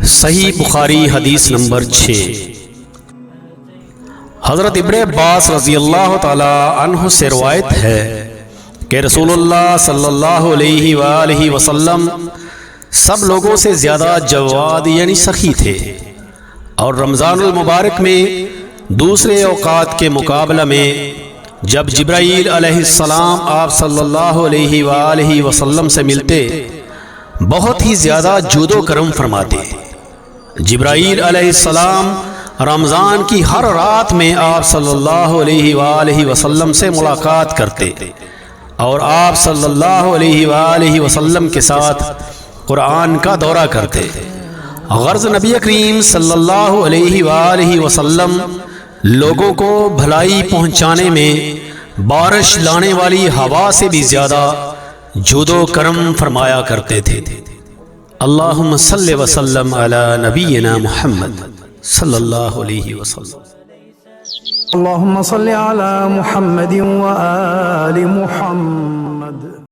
صحیح بخاری حدیث نمبر 6۔ حضرت ابن عباس رضی اللہ تعالی عنہ سے روایت ہے کہ رسول اللہ صلی اللہ علیہ وآلہ وسلم سب لوگوں سے زیادہ جواد یعنی سخی تھے، اور رمضان المبارک میں دوسرے اوقات کے مقابلہ میں جب جبرائیل علیہ السلام آپ صلی اللہ علیہ وآلہ وسلم سے ملتے بہت ہی زیادہ جود و کرم فرماتے۔ جبرائیل علیہ السلام رمضان کی ہر رات میں آپ صلی اللہ علیہ وآلہ وسلم سے ملاقات کرتے اور آپ صلی اللہ علیہ وآلہ وسلم کے ساتھ قرآن کا دورہ کرتے۔ غرض نبی کریم صلی اللہ علیہ وآلہ وسلم لوگوں کو بھلائی پہنچانے میں بارش لانے والی ہوا سے بھی زیادہ جود و کرم فرمایا کرتے تھے۔ اللہم صلی وسلم علی نبینا محمد صلی اللہ علیہ وسلم۔ اللهم صل على محمد وآل محمد۔